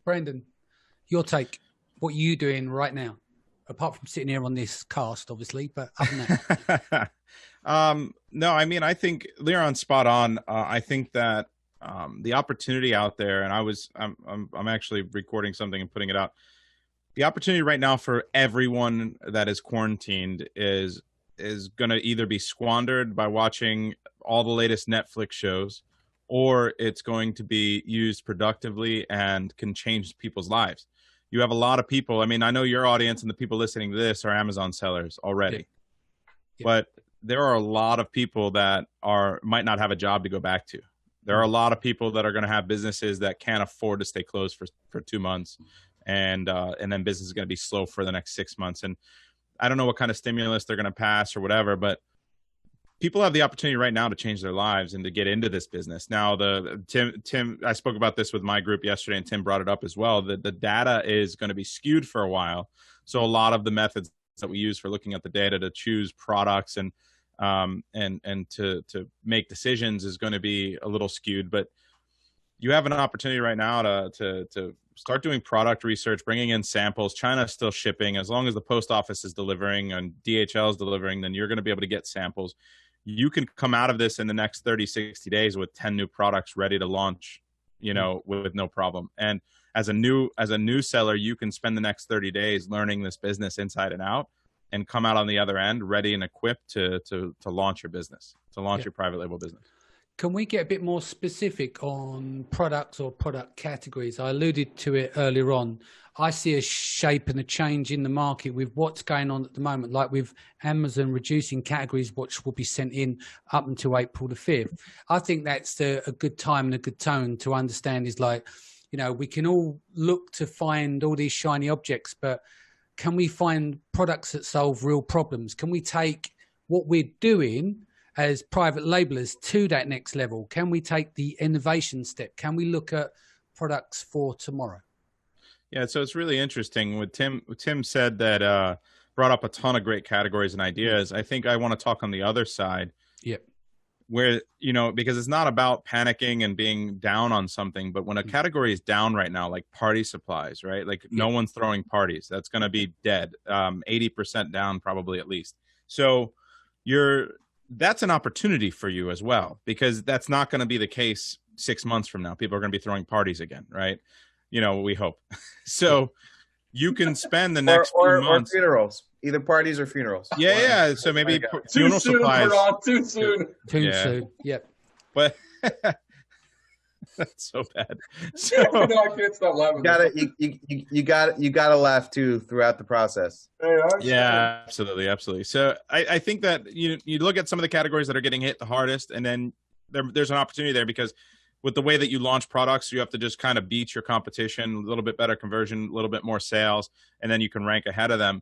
Brandon, your take. What are you doing right now? Apart from sitting here on this cast, obviously, but other than that. No, I mean, I think Leron's spot on. I think that the opportunity out there, and I'm actually recording something and putting it out. The opportunity right now for everyone that is quarantined is going to either be squandered by watching all the latest Netflix shows, or it's going to be used productively and can change people's lives. You have a lot of people. I mean, I know your audience and the people listening to this are Amazon sellers already, but there are a lot of people that might not have a job to go back to. There are a lot of people that are going to have businesses that can't afford to stay closed for 2 months, and then business is going to be slow for the next 6 months. And I don't know what kind of stimulus they're going to pass or whatever, but people have the opportunity right now to change their lives and to get into this business. Now, Tim, I spoke about this with my group yesterday, and Tim brought it up as well. The data is going to be skewed for a while. So a lot of the methods that we use for looking at the data to choose products and to make decisions is going to be a little skewed. But you have an opportunity right now to start doing product research, bringing in samples. China's still shipping. As long as the post office is delivering and DHL is delivering, then you're going to be able to get samples. You can come out of this in the next 30, 60 days with 10 new products ready to launch, with no problem. And as a new seller, you can spend the next 30 days learning this business inside and out and come out on the other end ready and equipped to launch your business, to launch your private label business. Can we get a bit more specific on products or product categories? I alluded to it earlier on. I see a shape and a change in the market with what's going on at the moment, like with Amazon reducing categories, which will be sent in up until April the 5th. I think that's a good time and a good tone to understand is like, we can all look to find all these shiny objects, but can we find products that solve real problems? Can we take what we're doing as private labelers to that next level? Can we take the innovation step? Can we look at products for tomorrow? Yeah, so it's really interesting. What Tim said that brought up a ton of great categories and ideas. I think I want to talk on the other side. Yep. Where, because it's not about panicking and being down on something, but when a category is down right now, like party supplies, right? Like no one's throwing parties. That's going to be dead. 80% down probably at least. So that's an opportunity for you as well, because that's not going to be the case 6 months from now. People are going to be throwing parties again, right? We hope. So you can spend the next few months. Or funerals, either parties or funerals. Yeah. So maybe funeral supplies. Too soon. Too soon. Yep. But that's so bad. So, I can't stop laughing. You gotta laugh too throughout the process. Yeah, absolutely. So I think that you look at some of the categories that are getting hit the hardest, and then there's an opportunity there because with the way that you launch products, you have to just kind of beat your competition, a little bit better conversion, a little bit more sales, and then you can rank ahead of them.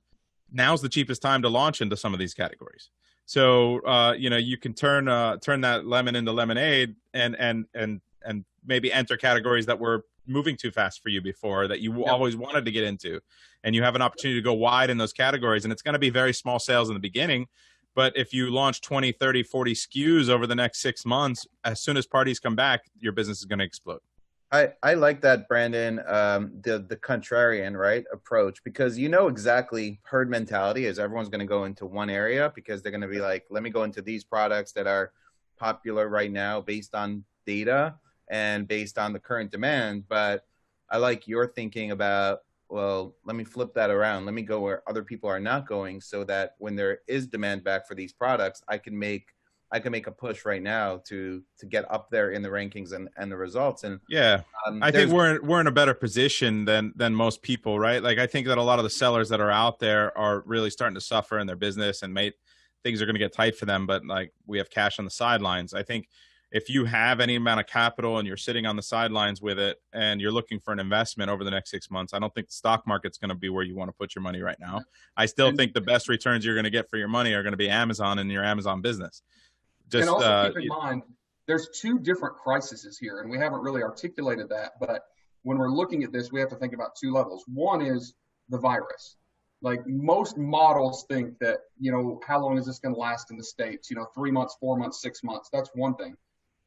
Now's the cheapest time to launch into some of these categories. So, you can turn that lemon into lemonade and maybe enter categories that were moving too fast for you before that you always wanted to get into. And you have an opportunity to go wide in those categories. And it's going to be very small sales in the beginning. But if you launch 20, 30, 40 SKUs over the next 6 months, as soon as parties come back, your business is going to explode. I like that, Brandon, the contrarian, right, approach, because exactly herd mentality is everyone's going to go into one area because they're going to be like, let me go into these products that are popular right now based on data and based on the current demand. But I like your thinking about, well, let me flip that around. Let me go where other people are not going so that when there is demand back for these products, I can make a push right now to get up there in the rankings and the results. And I think we're in a better position than most people, right? Like I think that a lot of the sellers that are out there are really starting to suffer in their business and things are going to get tight for them. But like we have cash on the sidelines. I think if you have any amount of capital and you're sitting on the sidelines with it and you're looking for an investment over the next 6 months, I don't think the stock market's going to be where you want to put your money right now. I still think the best returns you're going to get for your money are going to be Amazon and your Amazon business. And also keep in mind, there's two different crises here, and we haven't really articulated that. But when we're looking at this, we have to think about two levels. One is the virus. Like most models think that, how long is this going to last in the States? 3 months, 4 months, 6 months. That's one thing.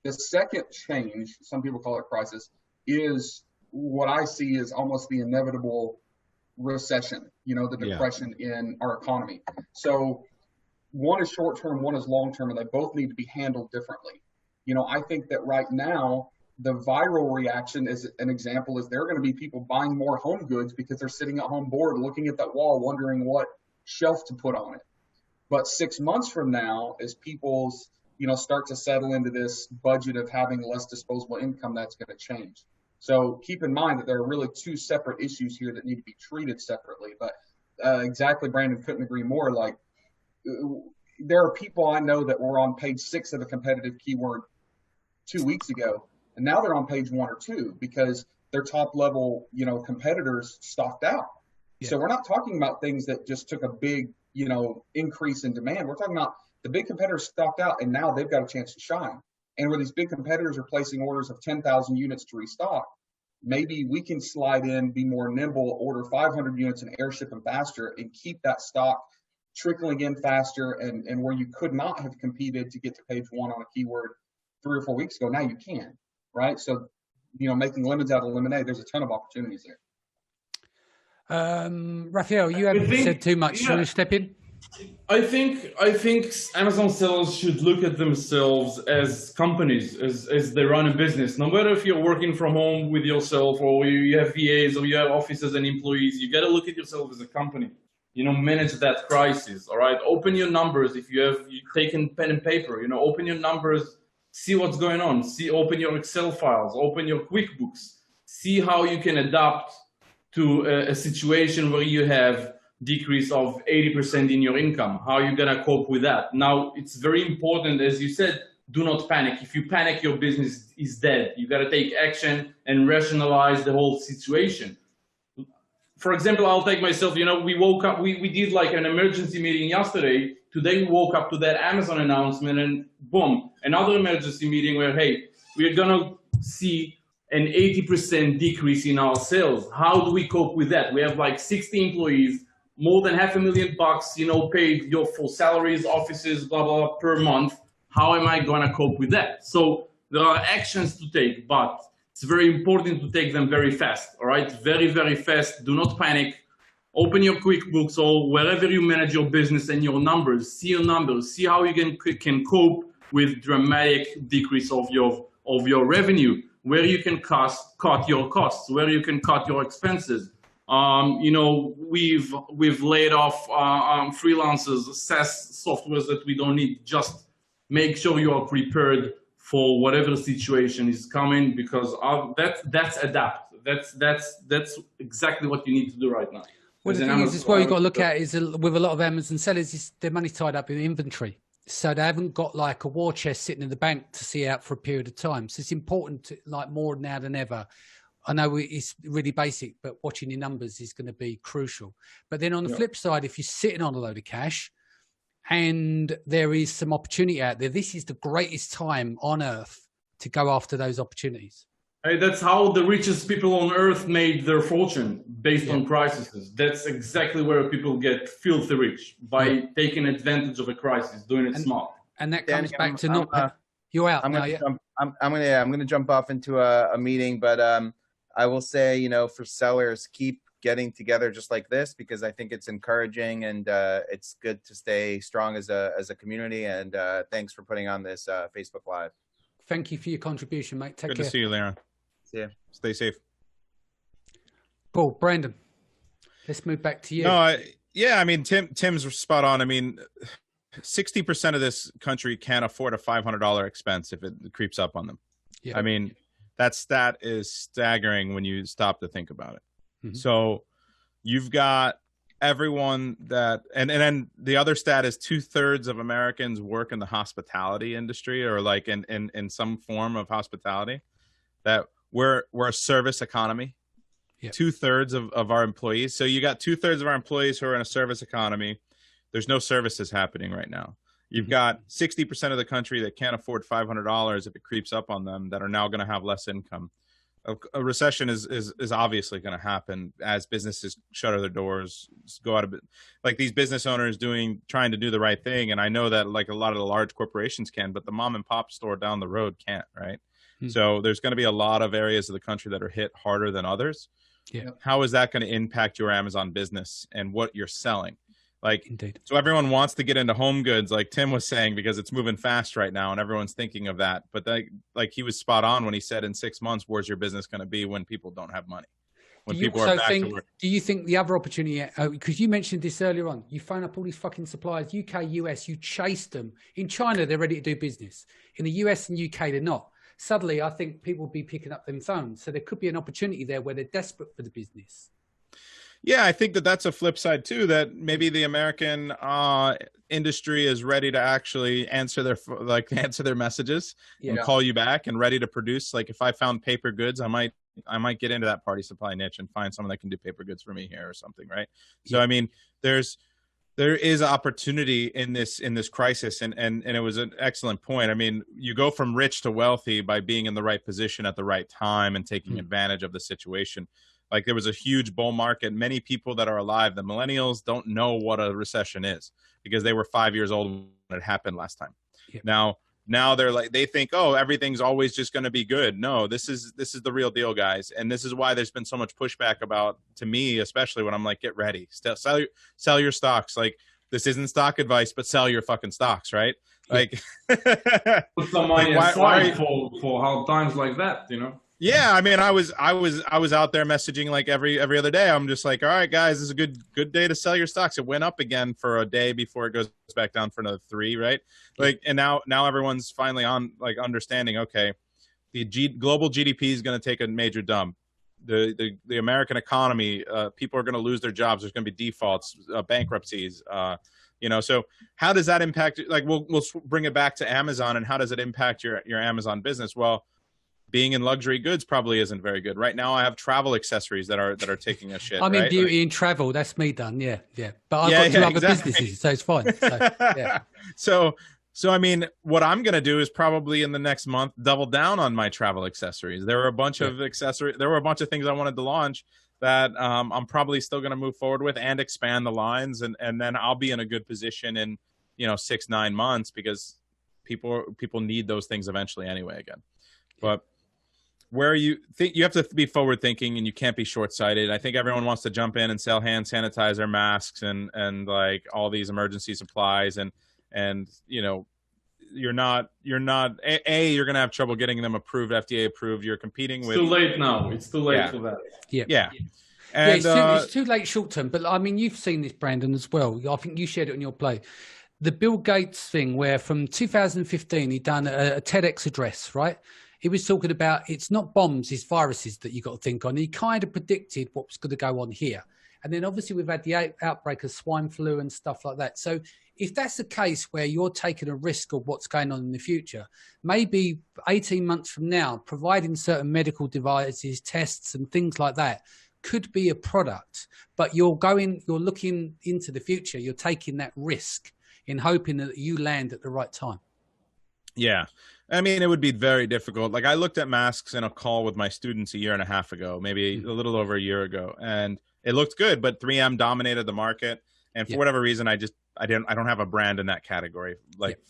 The second change, some people call it crisis, is what I see is almost the inevitable recession, the depression in our economy. So one is short term, one is long term, and they both need to be handled differently. I think that right now, the viral reaction is an example is there are going to be people buying more home goods because they're sitting at home bored, looking at that wall, wondering what shelf to put on it. But 6 months from now, as people's, start to settle into this budget of having less disposable income, that's going to change. So keep in mind that there are really two separate issues here that need to be treated separately. But exactly, Brandon, couldn't agree more. Like, there are people I know that were on page 6 of a competitive keyword 2 weeks ago, and now they're on page 1 or 2 because their top level, competitors stocked out. Yeah. So we're not talking about things that just took a big, increase in demand. We're talking about the big competitors stocked out, and now they've got a chance to shine. And where these big competitors are placing orders of 10,000 units to restock, maybe we can slide in, be more nimble, order 500 units and airship them faster, and keep that stock trickling in faster. And where you could not have competed to get to page 1 on a keyword 3 or 4 weeks ago, now you can, right? So, making lemons out of lemonade, there's a ton of opportunities there. Raphael, you haven't said too much. You want to step in? I think Amazon sellers should look at themselves as companies, as they run a business. No matter if you're working from home with yourself, or you have VAs, or you have offices and employees, you got to look at yourself as a company. Manage that crisis. All right, open your numbers. If you've taken pen and paper, open your numbers, see what's going on. Open your Excel files, open your QuickBooks, see how you can adapt to a situation where you have decrease of 80% in your income. How are you going to cope with that? Now, it's very important, as you said, do not panic. If you panic, your business is dead. You got to take action and rationalize the whole situation. For example, I'll take myself, we woke up, we did like an emergency meeting yesterday. Today, we woke up to that Amazon announcement, and boom, another emergency meeting where, hey, we're going to see an 80% decrease in our sales. How do we cope with that? We have like 60 employees, more than $500,000, paid for salaries, offices, blah, blah, blah, per month. How am I going to cope with that? So there are actions to take, but it's very important to take them very fast, all right? Very, very fast. Do not panic. Open your QuickBooks or wherever you manage your business and your numbers. See your numbers. See how you can cope with dramatic decrease of your revenue, where you can cut your costs, where you can cut your expenses. We've laid off freelancers, SaaS softwares that we don't need. Just make sure you are prepared for whatever situation is coming, because that's adapt. That's exactly what you need to do right now. Well, the thing is what you've got to look at is with a lot of Amazon sellers, is their money tied up in inventory. So they haven't got like a war chest sitting in the bank to see out for a period of time. So it's important to, like, more now than ever. I know it's really basic, but watching your numbers is going to be crucial. But then on the flip side, if you're sitting on a load of cash and there is some opportunity out there, this is the greatest time on earth to go after those opportunities. Hey, that's how the richest people on earth made their fortune, based on crises. That's exactly where people get filthy rich, by taking advantage of a crisis, doing it smart. And that comes back to not. You're out. I'm going to jump off into a meeting, but I will say, for sellers, keep getting together just like this, because I think it's encouraging, and it's good to stay strong as a community. And thanks for putting on this Facebook Live. Thank you for your contribution, mate. Take care. Good to see you, Leon. See ya. Stay safe. Cool. Brandon, let's move back to you. No, Tim's spot on. 60% of this country can't afford a $500 expense if it creeps up on them. Yeah. That stat is staggering when you stop to think about it. Mm-hmm. So you've got everyone that, and then the other stat is 2/3 of Americans work in the hospitality industry, or like in some form of hospitality. That we're a service economy. Yep. 2/3 of our employees. So you got 2/3 of our employees who are in a service economy. There's no services happening right now. You've got 60% of the country that can't afford $500 if it creeps up on them, that are now going to have less income. a recession is obviously going to happen as businesses shutter their doors, go out of it. Like these business owners trying to do the right thing. And I know that like a lot of the large corporations can, but the mom and pop store down the road can't, right? So there's going to be a lot of areas of the country that are hit harder than others. Yeah. How is that going to impact your Amazon business and what you're selling? Like, Indeed. So everyone wants to get into home goods, like Tim was saying, because it's moving fast right now and everyone's thinking of that. But like he was spot on when he said in 6 months, where's your business going to be when people don't have money? When people are back to work. Do you think the other opportunity, because you mentioned this earlier on, you phone up all these fucking suppliers, UK, US, you chase them. In China, they're ready to do business. In the US and UK, they're not. Suddenly, I think people will be picking up them phones. So there could be an opportunity there where they're desperate for the business. Yeah, I think that that's a flip side too, that maybe the American industry is ready to actually answer their messages and call you back and ready to produce. Like if I found paper goods, I might get into that party supply niche and find someone that can do paper goods for me here or something, right? So I mean, there is opportunity in this crisis, and it was an excellent point. I mean, you go from rich to wealthy by being in the right position at the right time and taking advantage of the situation. Like there was a huge bull market. Many people that are alive, the millennials, don't know what a recession is because they were 5 years old when it happened last time. Yep. Now they're like, they think, oh, everything's always just going to be good. No, this is the real deal, guys. And this is why there's been so much pushback about, to me, especially when I'm like, get ready, sell your stocks. Like this isn't stock advice, but sell your fucking stocks, right? Like put some money aside for hard times like that, you know? Yeah, I mean, I was out there messaging like every other day. I'm just like, all right, guys, this is a good day to sell your stocks. It went up again for a day before it goes back down for another 3, right? Like, and now everyone's finally on like understanding. Okay, the global GDP is going to take a major dump. The American economy, people are going to lose their jobs. There's going to be defaults, bankruptcies. So how does that impact? Like, we'll bring it back to Amazon, and how does it impact your Amazon business? Well, being in luxury goods probably isn't very good. Right now I have travel accessories that are taking a shit. I'm in beauty and travel. That's me done. Yeah. But I've got 2 other businesses, so it's fine. So, yeah. So I mean, what I'm going to do is probably in the next month, double down on my travel accessories. There were a bunch of accessories. There were a bunch of things I wanted to launch that I'm probably still going to move forward with and expand the lines. And then I'll be in a good position in, 6-9 months because people need those things eventually anyway again. But where you have to be forward thinking and you can't be short sighted. I think everyone wants to jump in and sell hand sanitizer, masks, and like all these emergency supplies, and you're not you're going to have trouble getting them approved, FDA approved. You're competing with. It's too late now. It's too late for that. Yeah. And, it's too late short term. But I mean, you've seen this, Brandon, as well. I think you shared it on your play. The Bill Gates thing, where from 2015 he'd done a TEDx address, right? He was talking about it's not bombs, it's viruses that you got to think on. He kind of predicted what was going to go on here. And then obviously we've had the outbreak of swine flu and stuff like that. So if that's the case where you're taking a risk of what's going on in the future, maybe 18 months from now, providing certain medical devices, tests and things like that could be a product. But you're looking into the future. You're taking that risk in hoping that you land at the right time. Yeah. I mean, it would be very difficult. Like I looked at masks in a call with my students a year and a half ago, maybe a little over a year ago, and it looked good, but 3M dominated the market. And for whatever reason, I don't have a brand in that category,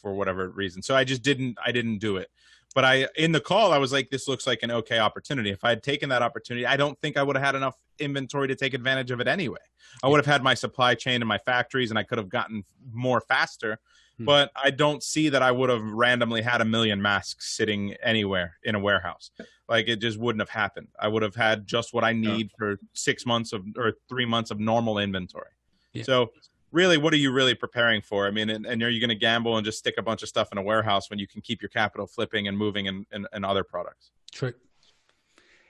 for whatever reason. So I didn't do it. But in the call, I was like, this looks like an okay opportunity. If I had taken that opportunity, I don't think I would have had enough inventory to take advantage of it anyway. I would have had my supply chain and my factories, and I could have gotten more faster. But I don't see that I would have randomly had 1 million masks sitting anywhere in a warehouse. Like it just wouldn't have happened. I would have had just what I need for 6 months or 3 months of normal inventory. Yeah. So really, what are you really preparing for? I mean, and are you going to gamble and just stick a bunch of stuff in a warehouse when you can keep your capital flipping and moving in other products? True.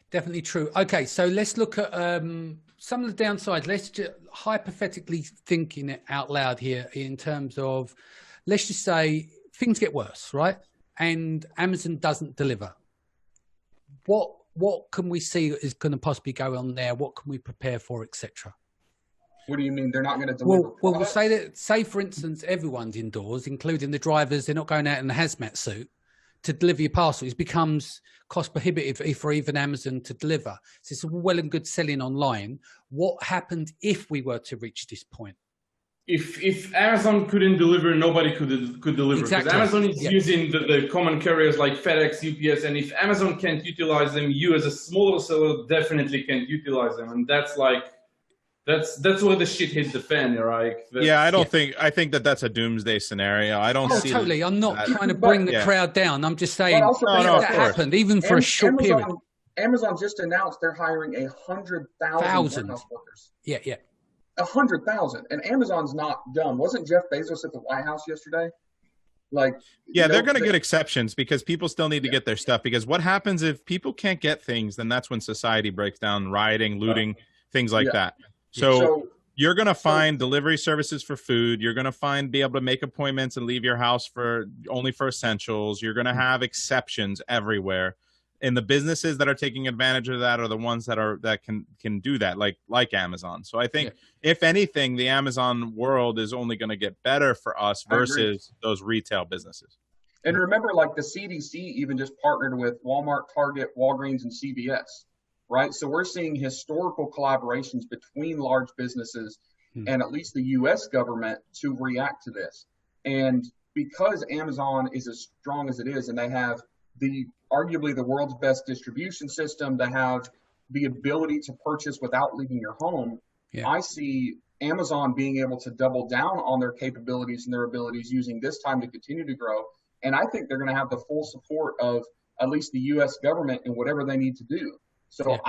Definitely true. Okay, so let's look at some of the downsides. Let's just hypothetically thinking it out loud here in terms of, let's just say things get worse, right? And Amazon doesn't deliver. What can we see is going to possibly go on there? What can we prepare for, etc.? What do you mean they're not going to deliver? Well, we'll say for instance, everyone's indoors, including the drivers. They're not going out in a hazmat suit to deliver your parcel, it becomes cost prohibitive for even Amazon to deliver. So it's well and good selling online. What happened if we were to reach this point? If Amazon couldn't deliver, nobody could deliver. Because Exactly. Amazon is using the common carriers like FedEx, UPS, and if Amazon can't utilize them, you as a smaller seller definitely can't utilize them. And that's where the shit hit the fan, right? I think that's a doomsday scenario. I don't see totally. I'm not trying to bring the crowd down. I'm just saying that happened, even for a short period. Amazon just announced they're hiring 100,000 warehouse workers. Yeah. 100,000, and Amazon's not dumb. Wasn't Jeff Bezos at the White House yesterday? They're going to get exceptions because people still need to get their stuff. Because what happens if people can't get things? Then that's when society breaks down, rioting, looting, things like that. So you're going to find delivery services for food. You're going to be able to make appointments and leave your house only for essentials. You're going to have exceptions everywhere. And the businesses that are taking advantage of that are the ones that can do that, like Amazon. So I think if anything, the Amazon world is only going to get better for us versus those retail businesses. And remember, the CDC even just partnered with Walmart, Target, Walgreens, and CVS, right? So we're seeing historical collaborations between large businesses and at least the U.S. government to react to this. And because Amazon is as strong as it is, and they have arguably the world's best distribution system, to have the ability to purchase without leaving your home, I see Amazon being able to double down on their capabilities and their abilities using this time to continue to grow. And I think they're going to have the full support of at least the U.S. government in whatever they need to do. So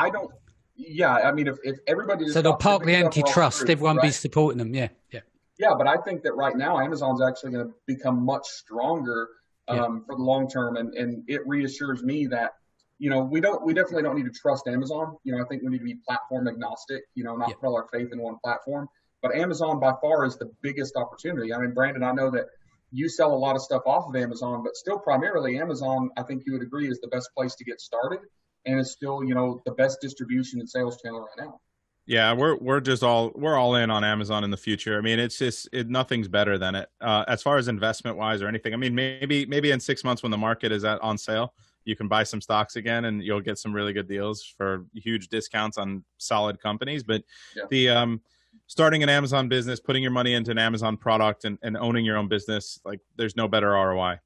if everybody just... So they'll park the antitrust, everyone be supporting them, Yeah, but I think that right now Amazon's actually going to become much stronger for the long term, and it reassures me that we definitely don't need to trust Amazon. I think we need to be platform agnostic. Not put all our faith in one platform. But Amazon by far is the biggest opportunity. I mean, Brandon, I know that you sell a lot of stuff off of Amazon, but still primarily Amazon, I think you would agree, is the best place to get started, and is still the best distribution and sales channel right now. Yeah, we're all in on Amazon in the future. I mean, it's just nothing's better than it as far as investment wise or anything. I mean, maybe in 6 months when the market is on sale, you can buy some stocks again and you'll get some really good deals for huge discounts on solid companies. But the starting an Amazon business, putting your money into an Amazon product and owning your own business, there's no better ROI.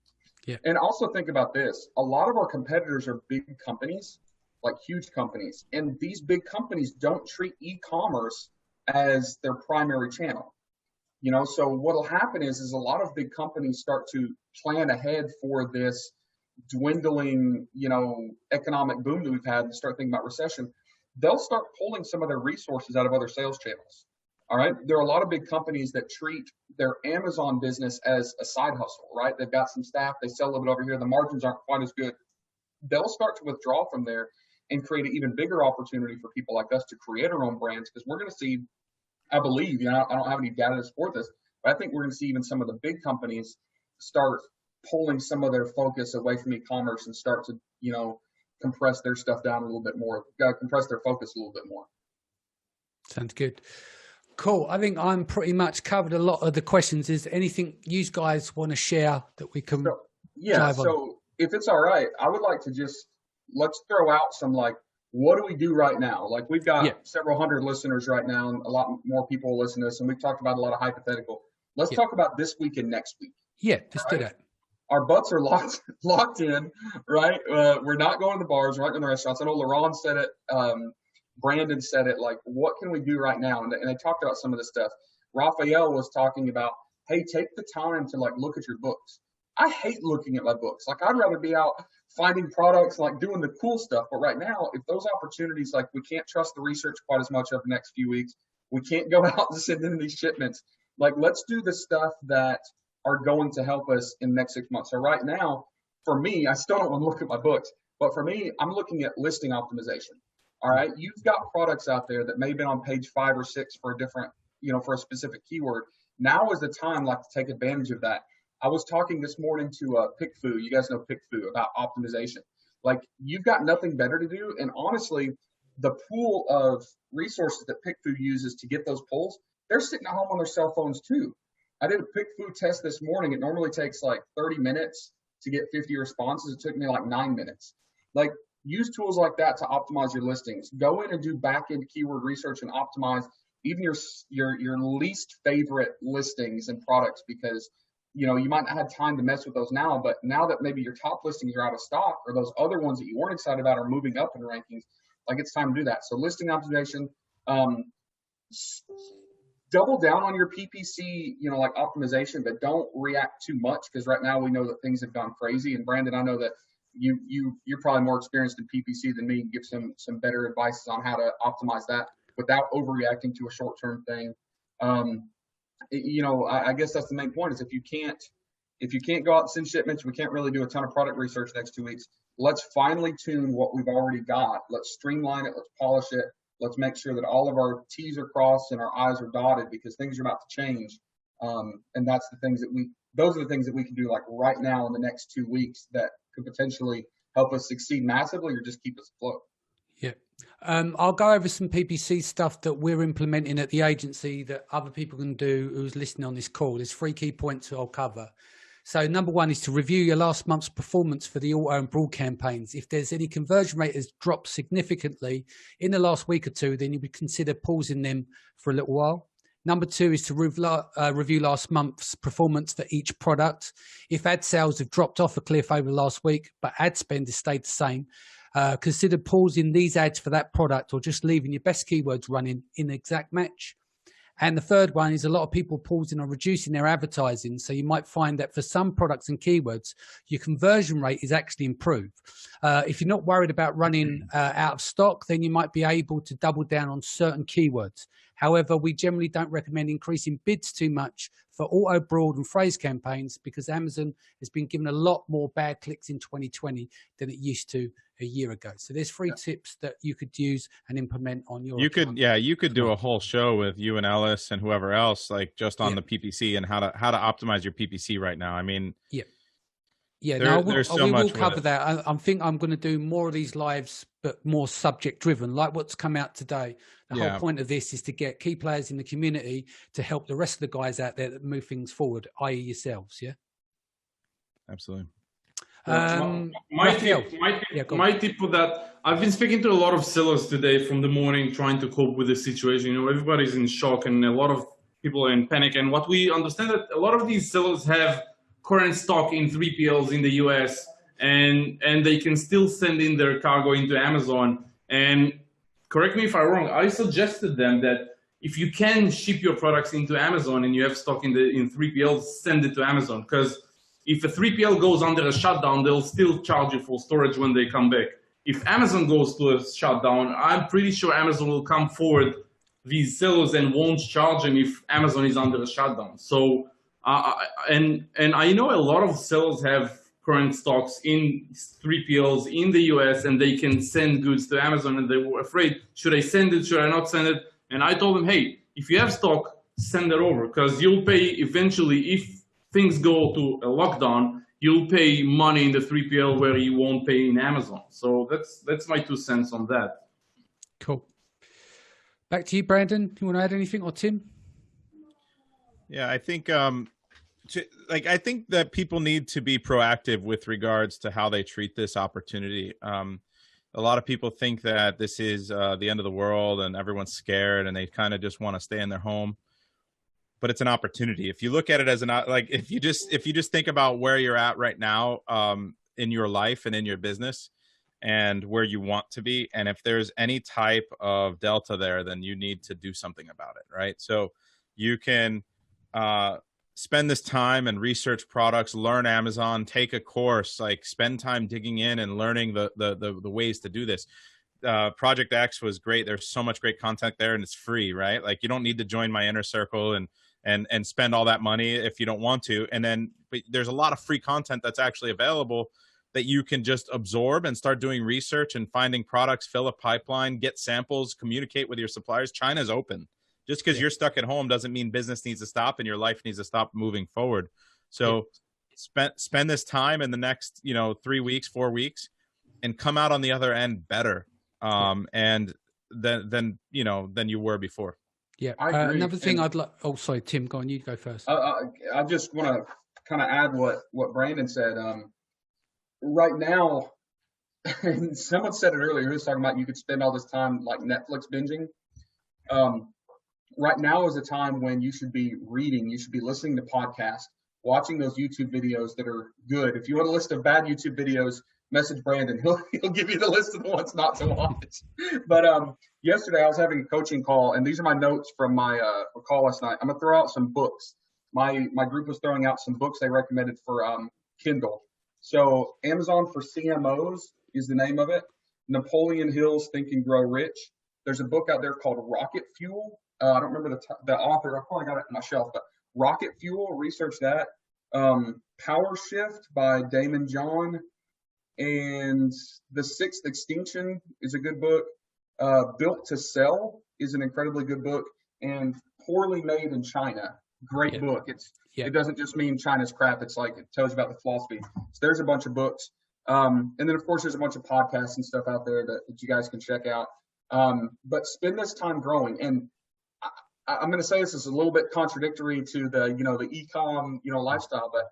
Yeah. And also think about this: a lot of our competitors are big companies. Huge companies, and these big companies don't treat e-commerce as their primary channel. So what'll happen is a lot of big companies start to plan ahead for this dwindling, economic boom that we've had, and start thinking about recession. They'll start pulling some of their resources out of other sales channels. All right. There are a lot of big companies that treat their Amazon business as a side hustle, right? They've got some staff, they sell a little bit over here, the margins aren't quite as good. They'll start to withdraw from there and create an even bigger opportunity for people like us to create our own brands, because we're going to see, I believe, I don't have any data to support this, but I think we're going to see even some of the big companies start pulling some of their focus away from e-commerce and start to, compress their stuff down a little bit more, compress their focus a little bit more. Sounds good. Cool. I think I'm pretty much covered a lot of the questions. Is there anything you guys want to share that we can dive on? So if it's all right, I would like to let's throw out some what do we do right now? We've got several hundred listeners right now, and a lot more people listen to this, and we've talked about a lot of hypothetical. Let's talk about this week and next week. Yeah, just do that. Our butts are locked in, right? We're not going to the bars, we're not going to the restaurants. I know LaRon said it, Brandon said it, what can we do right now? And they talked about some of this stuff. Raphael was talking about, hey, take the time to look at your books. I hate looking at my books. I'd rather be out finding products, doing the cool stuff. But right now, if those opportunities, we can't trust the research quite as much over the next few weeks, we can't go out and send in these shipments. Let's do the stuff that are going to help us in the next 6 months. So right now, for me, I still don't want to look at my books, but for me, I'm looking at listing optimization. All right. You've got products out there that may have been on page 5 or 6 for a different, for a specific keyword. Now is the time to take advantage of that. I was talking this morning to PickFu. You guys know PickFu, about optimization. You've got nothing better to do. And honestly, the pool of resources that PickFu uses to get those polls, they're sitting at home on their cell phones too. I did a PickFu test this morning. It normally takes 30 minutes to get 50 responses. It took me like 9 minutes. Like, use tools like that to optimize your listings. Go in and do back-end keyword research and optimize even your least favorite listings and products, because you might not have time to mess with those now, but now that maybe your top listings are out of stock, or those other ones that you weren't excited about are moving up in rankings, like, it's time to do that. So listing optimization, double down on your PPC, like optimization, but don't react too much, because right now we know that things have gone crazy. And Brandon, I know that you're probably more experienced in PPC than me, and give some better advice on how to optimize that without overreacting to a short-term thing. I guess that's the main point, is if you can't go out and send shipments, we can't really do a ton of product research next 2 weeks. Let's finely tune what we've already got. Let's streamline it. Let's polish it. Let's make sure that all of our T's are crossed and our I's are dotted, because things are about to change. And those are the things that we can do, like, right now in the next 2 weeks, that could potentially help us succeed massively or just keep us afloat. Yeah. I'll go over some PPC stuff that we're implementing at the agency that other people can do who's listening on this call. There's 3 key points I'll cover. So number 1 is to review your last month's performance for the auto and broad campaigns. If there's any conversion rate has dropped significantly in the last week or 2, then you would consider pausing them for a little while. Number 2 is to review last month's performance for each product. If ad sales have dropped off a cliff over the last week, but ad spend has stayed the same, consider pausing these ads for that product, or just leaving your best keywords running in the exact match. And the third one is a lot of people pausing or reducing their advertising. So you might find that for some products and keywords, your conversion rate is actually improved. If you're not worried about running out of stock, then you might be able to double down on certain keywords. However, we generally don't recommend increasing bids too much for auto, broad and phrase campaigns, because Amazon has been given a lot more bad clicks in 2020 than it used to a year ago. So there's 3 tips that you could use and implement on your account. You could do a whole show with you and Ellis and whoever else, like, just on the PPC and how to optimize your PPC right now. I mean, we will cover that. I think I'm going to do more of these lives, but more subject driven, like what's come out today. The whole point of this is to get key players in the community to help the rest of the guys out there that move things forward, i.e. yourselves. Yeah. Absolutely. My tip for that, I've been speaking to a lot of sellers today from the morning, trying to cope with the situation. Everybody's in shock and a lot of people are in panic. And what we understand, that a lot of these sellers have current stock in 3PLs in the US, and they can still send in their cargo into Amazon. And correct me if I'm wrong, I suggested them that if you can ship your products into Amazon and you have stock in 3PLs, send it to Amazon, because if a 3PL goes under a shutdown, they'll still charge you for storage when they come back. If Amazon goes to a shutdown, I'm pretty sure Amazon will come forward these sellers and won't charge them if Amazon is under a shutdown. So, and I know a lot of sellers have current stocks in 3PLs in the US, and they can send goods to Amazon, and they were afraid, should I send it, should I not send it? And I told them, hey, if you have stock, send it over, because you'll pay eventually. If things go to a lockdown, you'll pay money in the 3PL where you won't pay in Amazon. So that's my 2 cents on that. Cool. Back to you, Brandon. You want to add anything, or Tim? Yeah, I think I think that people need to be proactive with regards to how they treat this opportunity. A lot of people think that this is the end of the world and everyone's scared and they kind of just want to stay in their home. But it's an opportunity. If you look at it as if you just think about where you're at right now in your life and in your business and where you want to be, and if there's any type of delta there, then you need to do something about it, right? So you can spend this time and research products, learn Amazon, take a course, like spend time digging in and learning the ways to do this. Project X was great. There's so much great content there, and it's free, right? Like, you don't need to join my inner circle and spend all that money if you don't want to. And then but there's a lot of free content that's actually available that you can just absorb and start doing research and finding products, fill a pipeline, get samples, communicate with your suppliers. China's open. Just because you're stuck at home doesn't mean business needs to stop and your life needs to stop moving forward. So spend this time in the next, 3 weeks, 4 weeks, and come out on the other end better. And than you were before. Yeah. Another thing I'd like. Oh, sorry, Tim. Go on. You go first. I just want to kind of add what Brandon said. right now, and someone said it earlier, who was talking about you could spend all this time like Netflix binging. Right now is a time when you should be reading, you should be listening to podcasts, watching those YouTube videos that are good. If you want a list of bad YouTube videos, message Brandon. He'll give you the list of the ones not to watch. But yesterday I was having a coaching call, and these are my notes from my call last night. I'm gonna throw out some books. My group was throwing out some books they recommended for Kindle. So Amazon for CMOs is the name of it. Napoleon Hill's Think and Grow Rich. There's a book out there called Rocket Fuel. I don't remember the author. I probably got it on my shelf, but Rocket Fuel, research that. Power Shift by Damon John. And The Sixth Extinction is a good book. Built to Sell is an incredibly good book. And Poorly Made in China, great book. It doesn't just mean China's crap. It's like it tells you about the philosophy. So there's a bunch of books. And then, of course, there's a bunch of podcasts and stuff out there that you guys can check out. But spend this time growing. And I'm going to say this is a little bit contradictory to the e-com, lifestyle, but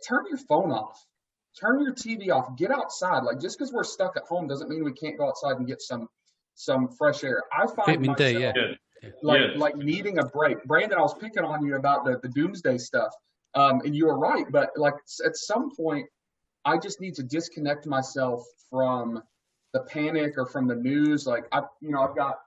turn your phone off, turn your TV off, get outside. Like, just because we're stuck at home doesn't mean we can't go outside and get some fresh air. I find myself like needing a break. Brandon, I was picking on you about the Doomsday stuff. And you were right, but like at some point I just need to disconnect myself from the panic or from the news. Like I've got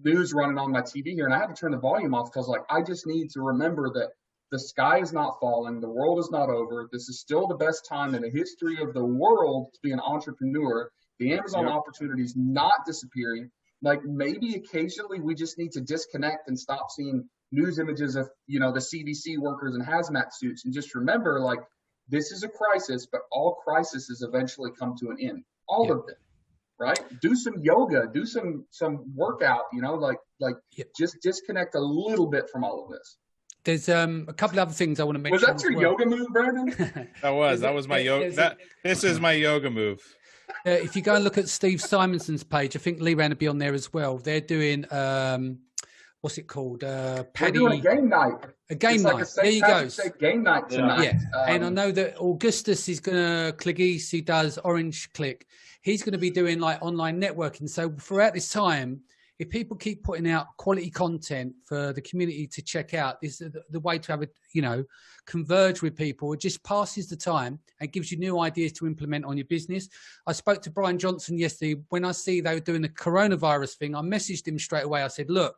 news running on my TV here, and I had to turn the volume off because I just need to remember that the sky is not falling, the world is not over. This is still the best time in the history of the world to be an entrepreneur. The Amazon opportunity is not disappearing. Like maybe occasionally we just need to disconnect and stop seeing news images of the CDC workers in hazmat suits, and just remember this is a crisis, but all crises eventually come to an end. All of them. Right? Do some yoga, do some workout, just disconnect a little bit from all of this. There's a couple of other things I want to mention. Was that your yoga move, Brandon? That was my yoga. This is my yoga move. If you go and look at Steve Simonson's page, I think Lee Ran will be on there as well. They're doing what's it called? They're doing a game night. A game night. There you go. Game night tonight. Yeah. And I know that Augustus is gonna Clegese, who does Orange Click. He's going to be doing like online networking. So throughout this time, if people keep putting out quality content for the community to check out, is the way to have it, converge with people. It just passes the time and gives you new ideas to implement on your business. I spoke to Brian Johnson yesterday. When I see they were doing the coronavirus thing, I messaged him straight away. I said, look,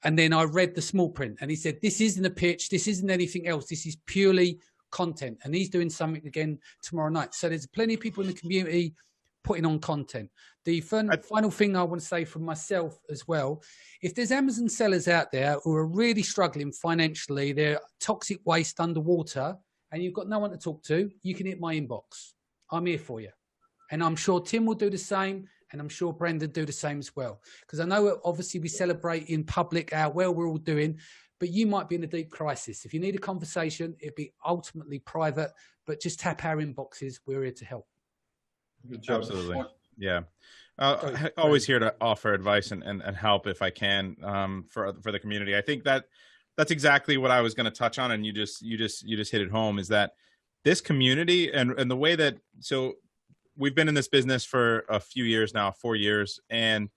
and then I read the small print and he said, this isn't a pitch. This isn't anything else. This is purely content. And he's doing something again tomorrow night. So there's plenty of people in the community putting on content. The final thing I want to say from myself as well, if there's Amazon sellers out there who are really struggling financially, they're toxic waste underwater, and you've got no one to talk to, you can hit my inbox. I'm here for you. And I'm sure Tim will do the same, and I'm sure Brendan do the same as well. Because I know obviously we celebrate in public how well we're all doing, but you might be in a deep crisis. If you need a conversation, it'd be ultimately private, but just tap our inboxes. We're here to help. Absolutely. Yeah. Always here to offer advice and help if I can for the community. I think that's exactly what I was going to touch on, and you just hit it home, is that this community and the way that, so we've been in this business for a few years now, 4 years, and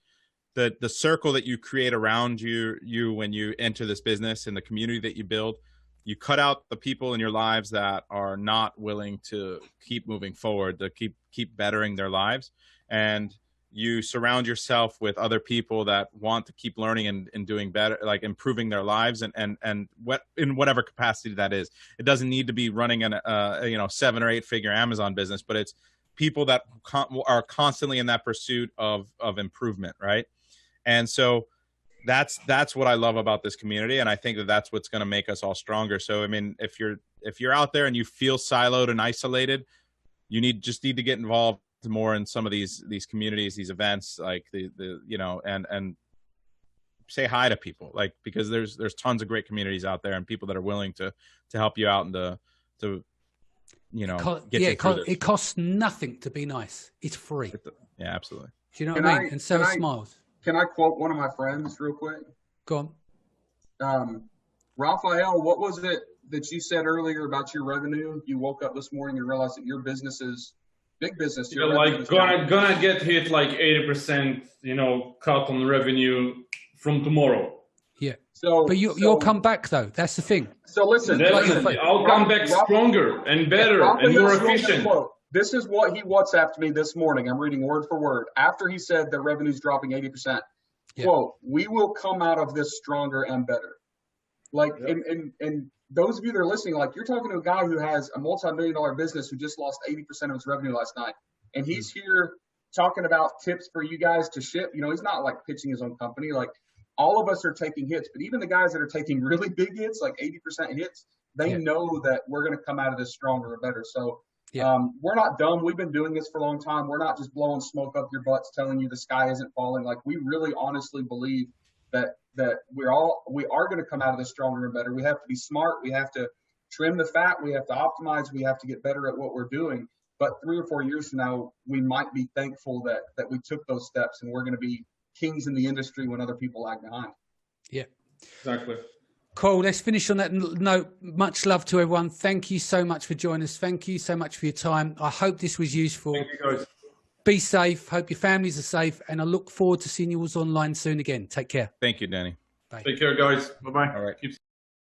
the circle that you create around you when you enter this business and the community that you build, you cut out the people in your lives that are not willing to keep moving forward, to keep bettering their lives. And you surround yourself with other people that want to keep learning and doing better, like improving their lives and what in whatever capacity that is. It doesn't need to be running a 7 or 8 figure Amazon business, but it's people that are constantly in that pursuit of improvement, right? And so that's what I love about this community, and I think that's what's going to make us all stronger. So I mean, if you're out there and you feel siloed and isolated, you need to get involved more in some of these communities, these events, like and say hi to people, like, because there's tons of great communities out there and people that are willing to help you out and to get you through this. It costs nothing to be nice. It's free. Yeah, absolutely. Do you know what I mean? And so smiles. Can I quote one of my friends real quick? Go on. Raphael, what was it that you said earlier about your revenue? You woke up this morning and realized that your business is big business. You're like gonna get hit like 80%, cut on revenue from tomorrow. Yeah. But you'll come back though. That's the thing. So listen, definitely, I'll come back stronger and better and more efficient. This is what he WhatsApped me this morning. I'm reading word for word. After he said the revenue's dropping 80%, quote, "We will come out of this stronger and better." Like, and those of you that are listening, like, you're talking to a guy who has a multi-million-dollar business who just lost 80% of his revenue last night, and he's here talking about tips for you guys to ship. He's not like pitching his own company. Like, all of us are taking hits, but even the guys that are taking really big hits, like 80% hits, they know that we're going to come out of this stronger and better. So we're not dumb. We've been doing this for a long time. We're not just blowing smoke up your butts telling you the sky isn't falling. Like, we really honestly believe that we are going to come out of this stronger and better. We have to be smart. We have to trim the fat. We have to optimize. We have to get better at what we're doing. But 3 or 4 years from now, we might be thankful that we took those steps, and we're going to be kings in the industry when other people lag behind. Yeah, exactly. Cool. Let's finish on that note. Much love to everyone. Thank you so much for joining us. Thank you so much for your time. I hope this was useful. Thank you, guys. Be safe. Hope your families are safe. And I look forward to seeing you all online soon again. Take care. Thank you, Danny. Bye. Take care, guys. Bye-bye. All right. Keep